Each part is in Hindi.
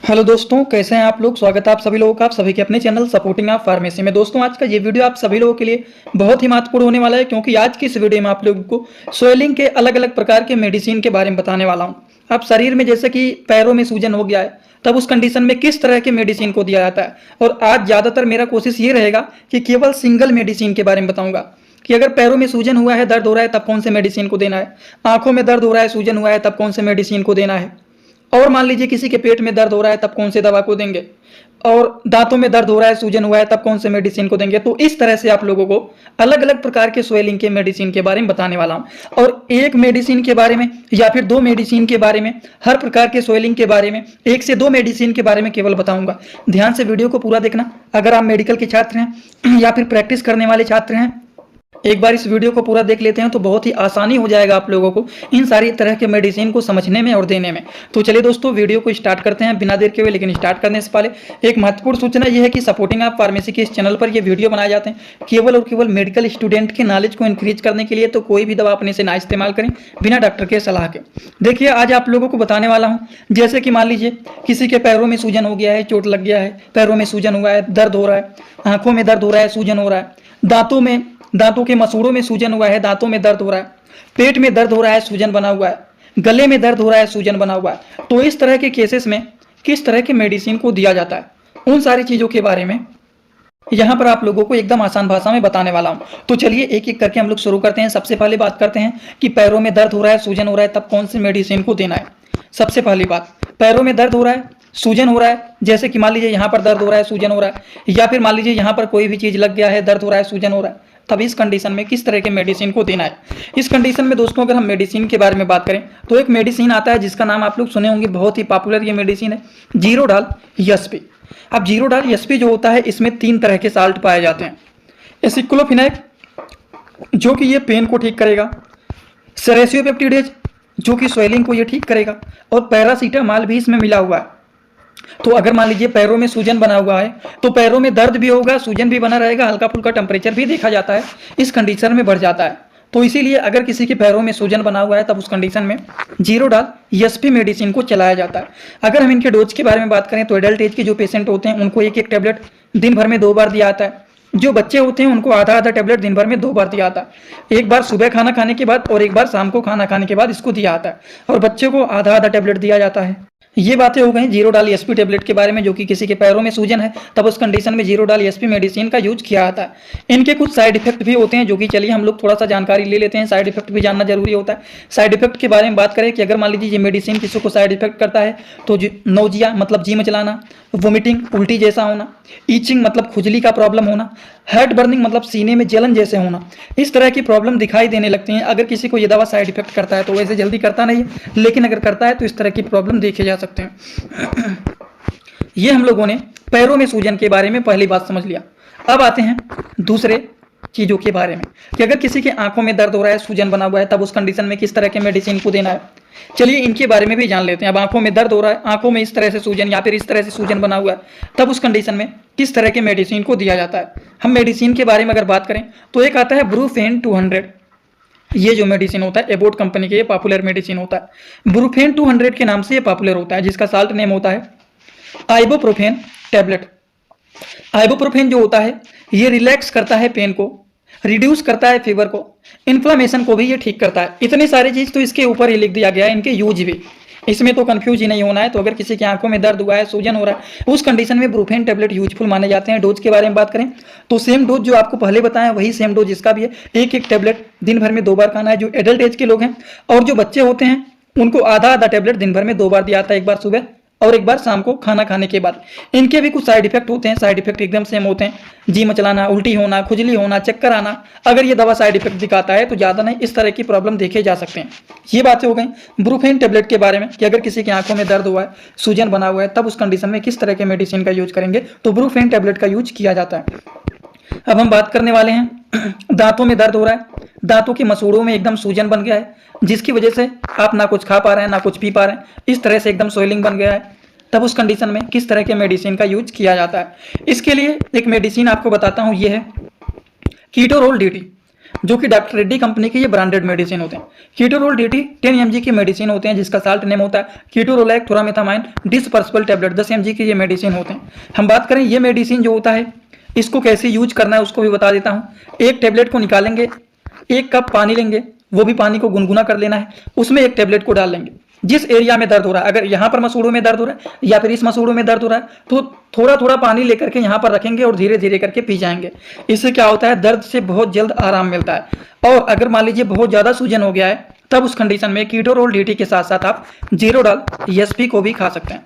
हेलो दोस्तों, कैसे हैं आप लोग। स्वागत है आप सभी लोगों का, आप सभी के अपने चैनल सपोर्टिंग आप फार्मेसी में। दोस्तों, आज का ये वीडियो आप सभी लोगों के लिए बहुत ही महत्वपूर्ण होने वाला है, क्योंकि आज की इस वीडियो में आप लोगों को स्वेलिंग के अलग अलग प्रकार के मेडिसिन के बारे में बताने वाला हूं। आप शरीर में जैसे कि पैरों में सूजन हो गया है, तब उस कंडीशन में किस तरह के मेडिसिन को दिया जाता है। और आज ज़्यादातर मेरा कोशिश ये रहेगा कि केवल सिंगल मेडिसिन के बारे में बताऊंगा कि अगर पैरों में सूजन हुआ है, दर्द हो रहा है, तब कौन से मेडिसिन को देना है। आंखों में दर्द हो रहा है, सूजन हुआ है, तब कौन से मेडिसिन को देना है। और मान लीजिए किसी के पेट में दर्द हो रहा है, तब कौन से दवा को देंगे। और दांतों में दर्द हो रहा है, सूजन हुआ है, तब कौन से मेडिसिन को देंगे। तो इस तरह से आप लोगों को अलग अलग प्रकार के स्वेलिंग के मेडिसिन के बारे में बताने वाला हूं। और एक मेडिसिन के बारे में या फिर दो मेडिसिन के बारे में, हर प्रकार के स्वेलिंग के बारे में एक से दो मेडिसिन के बारे में केवल बताऊंगा। ध्यान से वीडियो को पूरा देखना। अगर आप मेडिकल के छात्र हैं या फिर प्रैक्टिस करने वाले छात्र हैं, एक बार इस वीडियो को पूरा देख लेते हैं तो बहुत ही आसानी हो जाएगा आप लोगों को इन सारी तरह के मेडिसिन को समझने में और देने में। तो चलिए दोस्तों, वीडियो को स्टार्ट करते हैं बिना देर के हुए। लेकिन स्टार्ट करने से पहले एक महत्वपूर्ण सूचना यह है कि सपोर्टिंग आप फार्मेसी के इस चैनल पर ये वीडियो बनाए जाते हैं केवल और केवल मेडिकल स्टूडेंट के नॉलेज को इंक्रीज करने के लिए। तो कोई भी दवा अपने से ना इस्तेमाल करें बिना डॉक्टर के सलाह के। देखिए, आज आप लोगों को बताने वाला हूँ, जैसे कि मान लीजिए किसी के पैरों में सूजन हो गया है, चोट लग गया है, पैरों में सूजन हुआ है, दर्द हो रहा है, आंखों में दर्द हो रहा है, सूजन हो रहा है, दांतों के मसूड़ों में सूजन हुआ है, दांतों में दर्द हो रहा है, पेट में दर्द हो रहा है, सूजन बना हुआ है, गले में दर्द हो रहा है, सूजन बना हुआ है। तो इस तरह के केसेस में किस तरह के मेडिसिन को दिया जाता है, उन सारी चीजों के बारे में यहाँ पर आप लोगों को एकदम आसान भाषा में बताने वाला हूँ। तो चलिए एक एक करके हम लोग शुरू करते हैं। सबसे पहले बात करते हैं कि पैरों में दर्द हो रहा है, सूजन हो रहा है, तब कौन सी मेडिसिन को देना है। सबसे पहली बात, पैरों में दर्द हो रहा है, सूजन हो रहा है, जैसे कि मान लीजिए यहाँ पर दर्द हो रहा है, सूजन हो रहा है, या फिर मान लीजिए यहाँ पर कोई भी चीज लग गया है, दर्द हो रहा है, सूजन हो रहा है, तब इस कंडीशन में किस तरह के मेडिसिन को देना है। इस कंडीशन में दोस्तों, अगर हम मेडिसिन के बारे में बात करें तो एक मेडिसिन आता है जिसका नाम आप लोग सुने होंगे, बहुत ही पॉपुलर ये मेडिसिन है, जीरोडाल एसपी। अब जीरोडाल एसपी जो होता है, इसमें 3 तरह के साल्ट पाए जाते हैं। एसिक्लोफिनेक जो कि ये पेन को ठीक करेगा, सेरेसियोपेप्टिडेज जो कि स्वेलिंग को ये ठीक करेगा, और पैरासीटामॉल भी इसमें मिला हुआ है। तो अगर मान लीजिए पैरों में सूजन बना हुआ है, तो पैरों में दर्द भी होगा, सूजन भी बना रहेगा, हल्का फुल्का टेम्परेचर भी देखा जाता है, इस कंडीशन में बढ़ जाता है। तो इसीलिए अगर किसी के पैरों में सूजन बना हुआ है, तब उस कंडीशन में जीरोडाल एसपी मेडिसिन को चलाया जाता है। अगर हम इनके डोज के बारे में बात करें तो एडल्ट एज के जो पेशेंट होते हैं उनको एक एक टेबलेट दिन भर में 2 बार दिया जाता है। जो बच्चे होते हैं उनको आधा आधा टेबलेट दिन भर में 2 बार दिया जाता है। एक बार सुबह खाना खाने के बाद और एक बार शाम को खाना खाने के बाद इसको दिया जाता है, और बच्चे को आधा आधा टेबलेट दिया जाता है। ये बातें हो गई जीरोडाल एसपी टेबलेट के बारे में, जो कि किसी के पैरों में सूजन है तब उस कंडीशन में जीरोडाल एसपी मेडिसिन का यूज किया जाता है। इनके कुछ साइड इफेक्ट भी होते हैं, जो कि चलिए हम लोग थोड़ा सा जानकारी ले लेते हैं। साइड इफेक्ट भी जानना जरूरी होता है। साइड इफेक्ट के बारे में बात करें कि अगर मान लीजिए ये मेडिसिन किसी को साइड इफेक्ट करता है तो नौजिया मतलब जी मचलाना, वोमिटिंग उल्टी जैसा होना, ईचिंग मतलब खुजली का प्रॉब्लम होना, हार्ट बर्निंग मतलब सीने में जलन जैसे होना, इस तरह की प्रॉब्लम दिखाई देने लगती हैं। अगर किसी को ये दवा साइड इफेक्ट करता है तो वैसे जल्दी करता नहीं है, लेकिन अगर करता है तो इस तरह की प्रॉब्लम देखे जा सकते हैं। ये हम लोगों ने पैरों में सूजन के बारे में पहली बात समझ लिया। अब आते हैं दूसरे चीजों के बारे में कि अगर किसी के आंखों में दर्द हो रहा है, सूजन बना हुआ है, तब उस कंडीशन में किस तरह के मेडिसिन को देना है। चलिए इनके बारे में भी जान लेते हैं। अब आंखों में दर्द हो रहा है, आंखों में इस तरह से सूजन या फिर इस तरह से सूजन बना हुआ है, तब उस कंडीशन में किस तरह के मेडिसिन को दिया जाता है। हम मेडिसिन के बारे में अगर बात करें तो एक आता है ब्रूफेन 200। ये जो मेडिसिन होता है एबोट कंपनी के, ये पॉपुलर मेडिसिन होता है। ब्रूफेन 200 के नाम से ये पॉपुलर होता है, जिसका साल्ट नेम होता है आइबोप्रोफेन टैबलेट। आइबोप्रोफेन जो होता है ये रिलैक्स करता है पेन को, रिड्यूस करता है फीवर को, इन्फ्लामेशन को भी ये ठीक करता है। इतनी सारी चीज तो इसके ऊपर ही लिख दिया गया है, इनके यूज भी, इसमें तो कंफ्यूज ही नहीं होना है। तो अगर किसी की आंखों में दर्द हुआ है, सूजन हो रहा है, उस कंडीशन में ब्रूफेन टैबलेट यूजफुल माने जाते हैं। डोज के बारे में बात करें तो सेम डोज जो आपको पहले बताया वही सेम डोज इसका भी है। एक एक टैबलेट दिन भर में 2 बार खाना है, जो एडल्ट एज के लोग हैं। और जो बच्चे होते हैं उनको आधा आधा टैबलेट दिन भर में 2 बार दिया जाता है, एक बार सुबह और एक बार शाम को खाना खाने के बाद। इनके भी कुछ साइड इफेक्ट होते हैं, साइड इफेक्ट एकदम सेम होते हैं, जी मचलाना, उल्टी होना, खुजली होना, चक्कर आना। अगर ये दवा साइड इफेक्ट दिखाता है तो ज़्यादा नहीं, इस तरह की प्रॉब्लम देखे जा सकते हैं। ये बातें हो गई ब्रूफेन टेबलेट के बारे में कि अगर किसी की आंखों में दर्द हुआ है, सूजन बना हुआ है, तब उस कंडीशन में किस तरह के मेडिसिन का यूज करेंगे, तो ब्रूफेन टेबलेट का यूज किया जाता है। अब हम बात करने वाले हैं दांतों में दर्द हो रहा है, दांतों के मसूड़ों में एकदम सूजन बन गया है, जिसकी वजह से आप ना कुछ खा पा रहे हैं ना कुछ पी पा रहे हैं, इस तरह से एकदम स्वेलिंग बन गया है, तब उस कंडीशन में किस तरह के मेडिसिन का यूज किया जाता है। इसके लिए एक मेडिसिन आपको बताता हूं, ये है कीटोरोल डीटी। जो कि डॉक्टर रेड्डी कंपनी के ये ब्रांडेड मेडिसिन होते हैं। कीटोरोल डीटी 10 mg की मेडिसिन होते हैं, जिसका साल्ट नेम होता है कीटोरोलैक थोरामेथामाइन डिसपर्सिबल टैबलेट। 10 mg की ये मेडिसिन होते हैं। हम बात करें ये मेडिसिन जो होता है इसको कैसे यूज करना है उसको भी बता देता हूँ। एक टैबलेट को निकालेंगे, 1 कप पानी लेंगे, वो भी पानी को गुनगुना कर लेना है, उसमें एक टैबलेट को डाल लेंगे। जिस एरिया में दर्द हो रहा है, अगर यहाँ पर मसूड़ों में दर्द हो रहा है या फिर इस मसूड़ों में दर्द हो रहा है, तो थोड़ा थोड़ा पानी लेकर के यहाँ पर रखेंगे और धीरे धीरे करके पी जाएंगे। इससे क्या होता है, दर्द से बहुत जल्द आराम मिलता है। और अगर मान लीजिए बहुत ज़्यादा सूजन हो गया है, तब उस कंडीशन में कीटोरोल डीटी के साथ साथ आप जीरोडाल एसपी को भी खा सकते हैं।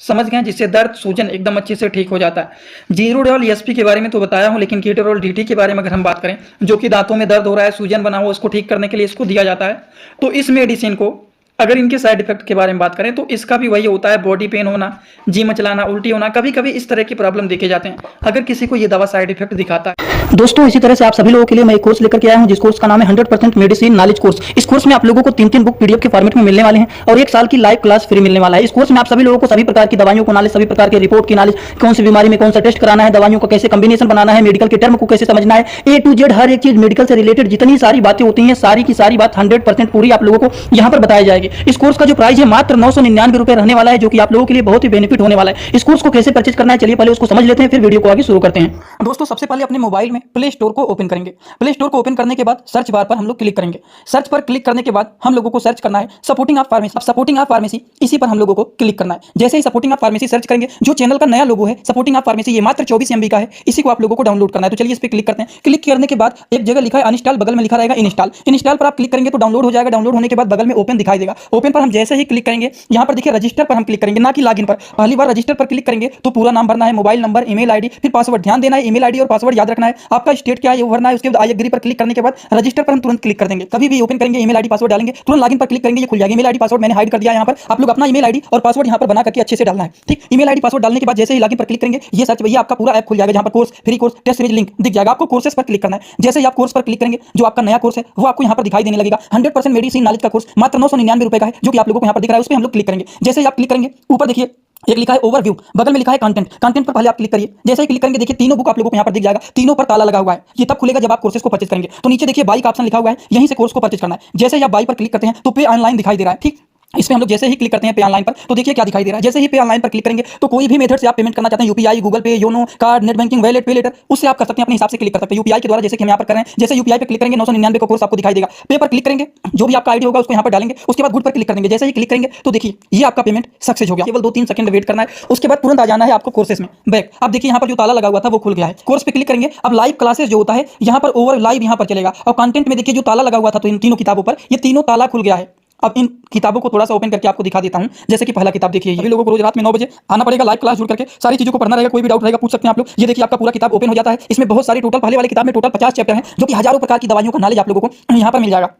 समझ गए, जिससे दर्द सूजन एकदम अच्छे से ठीक हो जाता है। जीरोडॉल एसपी के बारे में तो बताया हूं, लेकिन कीटोरोल डीटी के बारे में अगर हम बात करें, जो कि दांतों में दर्द हो रहा है, सूजन बना हुआ, उसको ठीक करने के लिए इसको दिया जाता है। तो इस मेडिसिन को अगर इनके साइड इफेक्ट के बारे में बात करें तो इसका भी वही होता है, बॉडी पेन होना, जी मचलाना, उल्टी होना, कभी कभी इस तरह की प्रॉब्लम देखे जाते हैं अगर किसी को ये दवा साइड इफेक्ट दिखाता है। दोस्तों इसी तरह से आप सभी लोगों के लिए मैं एक कोर्स लेकर के आया हूं, जिस कोर्स का नाम है 100% मेडिसिन नॉलेज कोर्स। इस कोर्स में आप लोगों को 3 बुक पीडीएफ के फॉर्मेट में मिलने वाले हैं और 1 साल की लाइव क्लास फ्री मिलने वाला है। इस कोर्स में आप सभी लोगों को सभी प्रकार की दवाइयों को नॉलेज, सभी प्रकार के रिपोर्ट की नॉलेज, कौन सी बीमारी में कौन सा टेस्ट कराना है, दवाइयों का कैसे कॉम्बिनेशन बनाना है, मेडिकल के टर्म को कैसे समझना है, A to Z हर एक चीज मेडिकल से रिलेटेड जितनी सारी बातें होती हैं, सारी की सारी बात 100% पूरी आप लोगों को यहाँ पर बताई जाएगी। इस कोर्स का जो प्राइस है मात्र 999 रुपए रहने वाला है, जो कि आप लोगों के लिए बहुत ही बेनिफिट होने वाला है। इस कोर्स को कैसे परचेज करना है, चलिए पहले उसको समझ लेते हैं, फिर वीडियो को आगे शुरू करते हैं। दोस्तों सबसे पहले अपने मोबाइल में प्ले स्टोर को ओपन करेंगे। प्ले स्टोर को ओपन करने के बाद सर्च बार पर हम लोग क्लिक करेंगे। सर्च पर क्लिक करने के बाद हम लोगों को सर्च करना है supporting of pharmacy. Supporting of pharmacy इसी पर हम लोगों को क्लिक करना है। जैसे ही सपोर्टिंग ऑफ फार्मेसी सर्च करेंगे, जो चैनल का नया लोगो है सपोर्टिंग ऑफ फार्मेसी, ये मात्र 24 MB का है, इसी को आप लोगों को डाउनलोड करना है। तो चलिए इस पर क्लिक करते हैं। क्लिक करने के बाद एक जगह लिखा है अनइंस्टॉल, बगल में लिखा रहेगा इंस्टॉल। इंस्टॉल पर आप क्लिक करेंगे तो डाउनलोड हो जाएगा। डाउनलोड होने के बाद बगल में ओपन दिखाई देगा। ओपन पर हम जैसे ही क्लिक करेंगे, यहाँ पर देखिए रजिस्टर पर हम क्लिक करेंगे, ना कि लॉगिन पर। पहली बार रजिस्टर पर क्लिक करेंगे तो पूरा नाम भरना है, मोबाइल नंबर, ईमेल आईडी, फिर पासवर्ड। ध्यान देना है ईमेल आईडी और पासवर्ड याद रखना है। आपका स्टेट क्या है वो भरना है। उसके बाद आई एग्री पर क्लिक करने के बाद रजिस्टर पर हम तुरंत क्लिक कर देंगे। कभी भी ओपन करेंगे ईमेल आईडी पासवर्ड डालेंगे, तुरंत लॉगिन पर क्लिक करेंगे, ये खुल जाएगा। ईमेल आईडी पासवर्ड मैंने हाइड कर दिया यहाँ पर। आप लोग अपना ईमेल आईडी और पासवर्ड यहाँ पर बना करके अच्छे से डालना है, ठीक। ईमेल आईडी पासवर्ड डालने के बाद जैसे ही लॉगिन पर क्लिक करेंगे, ये सर्च भैया आपका पूरा ऐप खुल जाएगा, जहाँ पर course, free course, test series link दिख जाएगा। आपको कोर्सेस पर क्लिक करना है। जैसे ही आप कोर्स पर क्लिक करेंगे, जो आपका नया कोर्स है वो आपको यहाँ पर दिखाई देने लगेगा। 100% मेडिसिन नॉलेज का कोर्स मात्र 999 रुपए का है, जो कि आप लोगों को यहाँ पर दिख रहा है। उस पर हम लोग क्लिक करेंगे। जैसे ही आप क्लिक करेंगे, ऊपर देखिए एक लिखा है ओवरव्यू, बगल में लिखा है कंटेंट। कंटेंट पर पहले आप क्लिक करिए। जैसे ही क्लिक करेंगे, देखिए तीनों बुक आप लोगों को यहाँ पर दिख जाएगा। तीनों पर ताला लगा हुआ है। ये तब खुलेगा जब आप कोर्सेज को परचेज करेंगे। तो नीचे देखिए बाई का ऑप्शन लिखा हुआ है, यहीं से कोर्स को परचेज करना है। जैसे ही आप बाई पर क्लिक करते हैं तो पे ऑनलाइन दिखाई दे रहा है, ठीक। इस पे हम लोग जैसे ही क्लिक करते हैं पे ऑनलाइन पर, तो देखिए क्या दिखाई दे रहा है। जैसे ही पे ऑनलाइन पर क्लिक करेंगे तो कोई भी मेथड से आप पेमेंट करना चाहते हैं, यूपीआई, गूगल पे, YONO, card, net banking, wallet, पे लेटर, उससे आप कर सकते हैं, अपने हिसाब से क्लिक कर सकते हैं। यूपीआई के द्वारा जैसे कि हम यहाँ पर कर रहे हैं, जैसे यूपीआई पे क्लिक करेंगे 999 का कोर्स आपको दिखाई देगा। पे पर क्लिक करेंगे, जो भी आपका आईडी होगा उसको यहाँ पर डालेंगे। उसके बाद गुड पर क्लिक कर देंगे। जैसे ही क्लिक करेंगे तो देखिए ये आपका पेमेंट सक्सेस हो गया। केवल 2-3 सेकंड वेट करना है, उसके बाद तुरंत आ जाना है आपको कोर्सेज में बैक। अब देखिए यहाँ पर जो ताला लगा हुआ था वो खुल गया है। कोर्स पे क्लिक करेंगे, अब लाइव क्लासेस जो होता है यहाँ पर ओवर लाइव यहाँ पर चलेगा। और कंटेंट में देखिए जो ताला लगा हुआ था, तो इन तीनों किताबों पर ये तीनों ताला खुल गया है। अब इन किताबों को थोड़ा सा ओपन करके आपको दिखा देता हूं। जैसे कि पहला किताब देखिए, सभी लोगों को रोज रात में 9 बजे आना पड़ेगा, लाइव क्लास जुड़ करके सारी चीजों को पढ़ना रहेगा। कोई भी डाउट रहेगा पूछ सकते हैं आप लोग। ये देखिए आपका पूरा किताब ओपन हो जाता है। इसमें बहुत सारी टोटल, पहले वाली किताब में टोटल 50 चैप्टर हैं, जो कि हजारों प्रकार की दवाइयों का नॉलेज आप लोगों को यहाँ पर मिल जाएगा।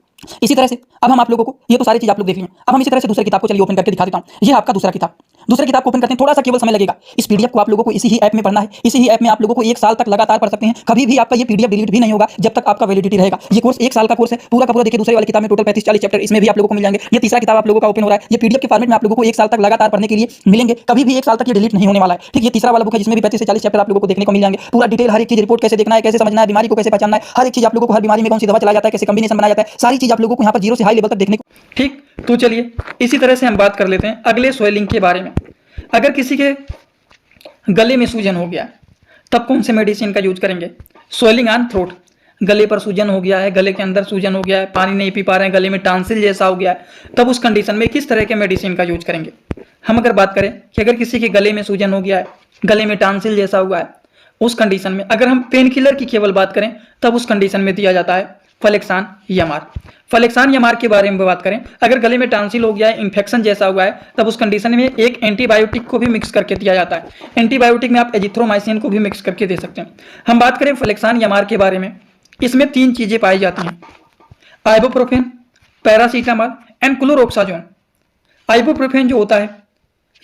इसी तरह से अब हम आप लोगों को, ये तो सारी चीज आप लोग देख लें, अब हम इसी तरह से दूसरी किताब को चलिए ओपन करके दिखा देता हूं। ये आपका दूसरा किताब। दूसरी किताब को ओपन करते हैं, थोड़ा सा केवल समय लगेगा। इस पीडीएफ को आप लोगों को इसी ही ऐप में पढ़ना है। इसी ही ऐप में आप लोगों को 1 साल तक लगातार पढ़ सकते हैं। कभी भी आपका ये पीडीएफ डिलीट भी नहीं होगा जब तक आपका वैलिडिटी रहेगा। ये कोर्स 1 साल का कोर्स है, पूरा का पूरा। देखिए दूसरी वाली किताब में टोटल 35-40 चैप्टर इसमें भी आप लोगों को मिल जाएंगे। ये तीसरा किताब आप लोगों का ओपन हो रहा है। ये पीडीएफ के फॉर्मेट में आप लोगों को 1 साल तक लगातार पढ़ने के लिए मिलेंगे। कभी भी 1 साल तक ये डिलीट नहीं होने वाला है, ठीक। ये तीसरा वाला बुक है, जिसमें भी 35 से 40 चैप्टर आप लोगों को देखने को मिल जाएंगे। पूरा डिटेल हर एक चीज, रिपोर्ट कैसे देखना है, कैसे समझना है, बीमारी को कैसे पहचानना है, हर एक चीज आप लोगों को, हर बीमारी में कौन सी दवा चलाया जाता है, कैसे कॉम्बिनेशन बनाया जाता है, सारी चीज आप लोगों को यहाँ पर 0 से हाई लेवल तक देखने को, ठीक। तो चलिए इसी तरह से हम बात कर लेते हैं अगले स्वेलिंग के बारे में। अगर किसी के गले में सूजन हो गया तब कौन से मेडिसिन का यूज करेंगे। स्वेलिंग ऑन थ्रोट, गले पर सूजन हो गया है, गले के अंदर सूजन हो गया है, पानी नहीं पी पा रहे हैं, गले में टांसिल जैसा हो गया है, तब उस कंडीशन में किस तरह के मेडिसिन का यूज करेंगे। हम अगर बात करें कि अगर किसी के गले में सूजन हो गया है, गले में टांसिल जैसा हुआ है, उस कंडीशन में अगर हम पेन किलर की केवल बात करें तब उस कंडीशन में दिया जाता है फ्लेक्सान एमआर। फ्लेक्सान एमआर के बारे में बात करें, अगर गले में टांसिल हो गया है, इन्फेक्शन जैसा हुआ है, तब उस कंडीशन में एक एंटीबायोटिक को भी मिक्स करके दिया जाता है। एंटीबायोटिक में आप एजिथ्रोमाइसिन को भी मिक्स करके दे सकते हैं। हम बात करें फ्लेक्सान एमआर के बारे में, इसमें 3 चीजें पाई जाती हैं, आइबुप्रोफेन, पैरासीटामॉल एंड क्लोरोक्साजोन। आइबुप्रोफेन जो होता है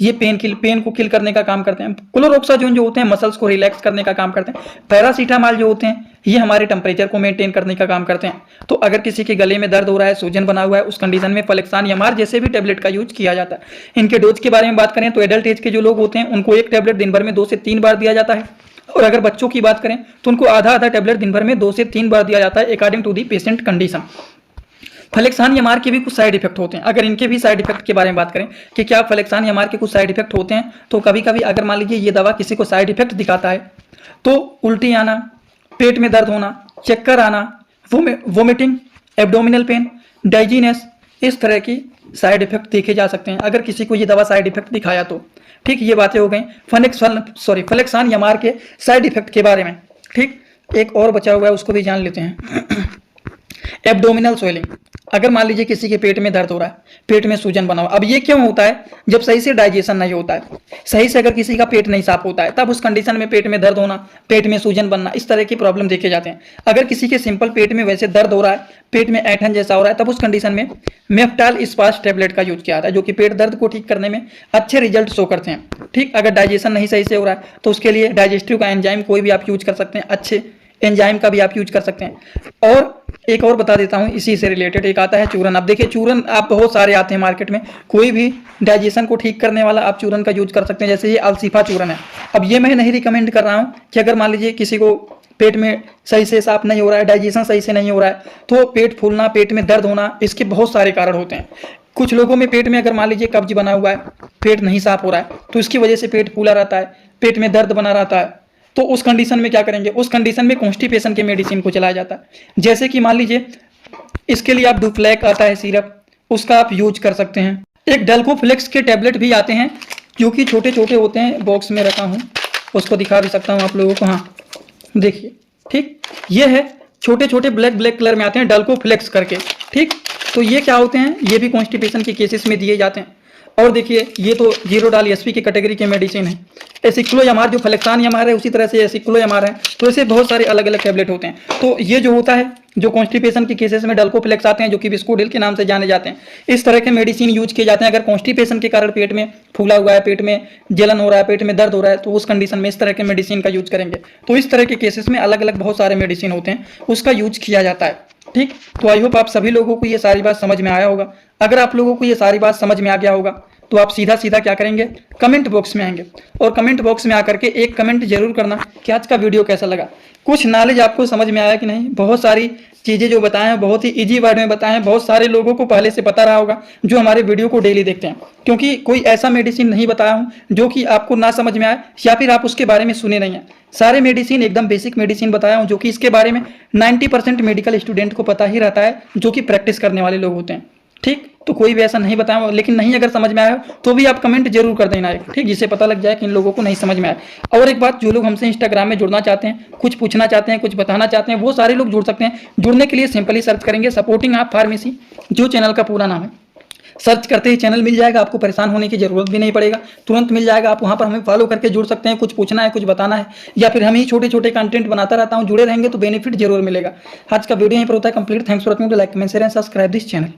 ये पेन को किल करने का काम करते हैं। क्लोरोक्साजोन जो होते हैं मसल्स को रिलैक्स करने का काम करते हैं। पैरासीटामॉल जो होते हैं ये हमारे टेम्परेचर को मेंटेन करने का काम करते हैं। तो अगर किसी के गले में दर्द हो रहा है, सूजन बना हुआ है, उस कंडीशन में फ्लेक्सान एमआर जैसे भी टेबलेट का यूज किया जाता है। इनके डोज के बारे में बात करें तो एडल्ट एज के जो लोग होते हैं उनको एक टेबलेट दिन भर में 2 से 3 बार दिया जाता है, और अगर बच्चों की बात करें तो उनको आधा टेबलेट दिन भर में 2 से 3 बार दिया जाता है according to the patient condition. Flexon MR के भी कुछ साइड इफेक्ट होते हैं। अगर इनके भी साइड इफेक्ट के बारे में बात करें कि क्या फ्लेक्सान एमआर के कुछ साइड इफेक्ट होते हैं, तो कभी कभी अगर मान लीजिए ये दवा किसी को साइड इफेक्ट दिखाता है तो उल्टी आना, पेट में दर्द होना, चक्कर आना, वोमिटिंग, एब्डोमिनल पेन, डाइजीनेस, इस तरह की साइड इफेक्ट देखे जा सकते हैं अगर किसी को ये दवा साइड इफेक्ट दिखाया तो। ठीक, ये बातें हो गई फ्लेक्सान एमआर के साइड इफेक्ट के बारे में। ठीक, एक और बचा हुआ है उसको भी जान लेते हैं। एब्डोमिनल स्वेलिंग, अगर मान लीजिए किसी के पेट में दर्द हो रहा है, पेट में सूजन बना हुआ, अब ये क्यों होता है? जब सही से डाइजेशन नहीं होता है, सही से अगर किसी का पेट नहीं साफ होता है, तब उस कंडीशन में पेट में दर्द होना, पेट में सूजन बनना, इस तरह की प्रॉब्लम देखे जाते हैं। अगर किसी के सिंपल पेट में वैसे दर्द हो रहा है, पेट में ऐठन जैसा हो रहा है, तब उस कंडीशन में मेफ्टाल स्पास टेबलेट का यूज किया जाता है, जो कि पेट दर्द को ठीक करने में अच्छे रिजल्ट शो करते हैं। ठीक, अगर डाइजेशन नहीं सही से हो रहा है तो उसके लिए डाइजेस्टिव का एंजाइम कोई भी आप यूज कर सकते हैं, अच्छे एंजाइम का भी आप यूज कर सकते हैं। और एक और बता देता हूं इसी से रिलेटेड, एक आता है चूरन। अब देखिए चूरन आप बहुत सारे आते हैं मार्केट में, कोई भी डाइजेशन को ठीक करने वाला आप चूरन का यूज कर सकते हैं, जैसे ये अल्सीफा चूरन है। अब ये मैं नहीं रिकमेंड कर रहा हूं कि अगर मान लीजिए किसी को पेट में सही से साफ नहीं हो रहा है, डाइजेशन सही से नहीं हो रहा है, तो पेट फूलना, पेट में दर्द होना, इसके बहुत सारे कारण होते हैं। कुछ लोगों में पेट में अगर मान लीजिए कब्ज बना हुआ है, पेट नहीं साफ हो रहा है, तो इसकी वजह से पेट फूला रहता है, पेट में दर्द बना रहता है, तो उस कंडीशन में क्या करेंगे? उस कंडीशन में कॉन्स्टिपेशन के मेडिसिन को चलाया जाता है। जैसे कि मान लीजिए इसके लिए आप डुफ्लैक आता है सिरप, उसका आप यूज कर सकते हैं। एक डल्कोफ्लेक्स के टैबलेट भी आते हैं जो कि छोटे छोटे होते हैं, बॉक्स में रखा हूँ, उसको दिखा भी सकता हूँ आप लोगों को। हाँ देखिए, ठीक, ये है, छोटे छोटे ब्लैक कलर में आते हैं, डल्कोफ्लेक्स करके। ठीक, तो ये क्या होते हैं? ये भी कॉन्स्टिपेशन के केसेस में दिए जाते हैं। और देखिए ये तो जीरोडाल एसपी की कैटेगरी के मेडिसिन है। एसिक्लोएमार जो फ्लेक्सान एमआर है, उसी तरह से एसिक्लोएमार है। तो ऐसे बहुत सारे अलग अलग टैबलेट होते हैं। तो ये जो होता है, जो कॉन्स्टिपेशन के केसेस में डल्कोफ्लेक्स आते हैं, जो कि बिस्कोडिल के नाम से जाने जाते हैं, इस तरह के मेडिसिन यूज किए जाते हैं। अगर कॉन्स्टिपेशन के कारण पेट में फूला हुआ है, पेट में जलन हो रहा है, पेट में दर्द हो रहा है, तो उस कंडीशन में इस तरह के मेडिसिन का यूज करेंगे। तो इस तरह के केसेस में अलग अलग बहुत सारे मेडिसिन होते हैं, उसका यूज किया जाता है। ठीक, तो आई होप आप सभी लोगों को ये सारी बात समझ में आया होगा। अगर आप लोगों को ये सारी बात समझ में आ गया होगा तो आप सीधा सीधा क्या करेंगे? कमेंट बॉक्स में आएंगे और कमेंट बॉक्स में आकर के एक कमेंट जरूर करना कि आज का वीडियो कैसा लगा, कुछ नॉलेज आपको समझ में आया कि नहीं। बहुत सारी चीज़ें जो बताएं हैं बहुत ही इजी वर्ड में बताएं हैं, बहुत सारे लोगों को पहले से पता रहा होगा जो हमारे वीडियो को डेली देखते हैं, क्योंकि कोई ऐसा मेडिसिन नहीं बताया हूँ जो कि आपको ना समझ में आए या फिर आप उसके बारे में सुने नहीं हैं। सारे मेडिसिन एकदम बेसिक मेडिसिन बताया हूँ, जो कि इसके बारे में 90% मेडिकल स्टूडेंट को पता ही रहता है, जो कि प्रैक्टिस करने वाले लोग होते हैं। ठीक, तो कोई भी ऐसा नहीं बताया, लेकिन नहीं अगर समझ में आया तो भी आप कमेंट जरूर कर देना एक, ठीक, जिससे पता लग जाए कि इन लोगों को नहीं समझ में आया। और एक बात, जो लोग हमसे इंस्टाग्राम में जुड़ना चाहते हैं, कुछ पूछना चाहते हैं, कुछ बताना चाहते हैं, वो सारे लोग जुड़ सकते हैं। जुड़ने के लिए सिंपली सर्च करेंगे सपोर्टिंग आप फार्मेसी, जो चैनल का पूरा नाम है। सर्च करते ही चैनल मिल जाएगा, आपको परेशान होने की जरूरत भी नहीं पड़ेगा, तुरंत मिल जाएगा। आप वहाँ पर हमें फॉलो करके जुड़ सकते हैं, कुछ पूछना है, कुछ बताना है, या फिर हम ही छोटे छोटे कंटेंट बनाता रहता हूँ, जुड़े रहेंगे तो बेनिफिट जरूर मिलेगा। आज का वीडियो यहीं पर होता है complete. Thanks for watching, like comment share and subscribe this channel.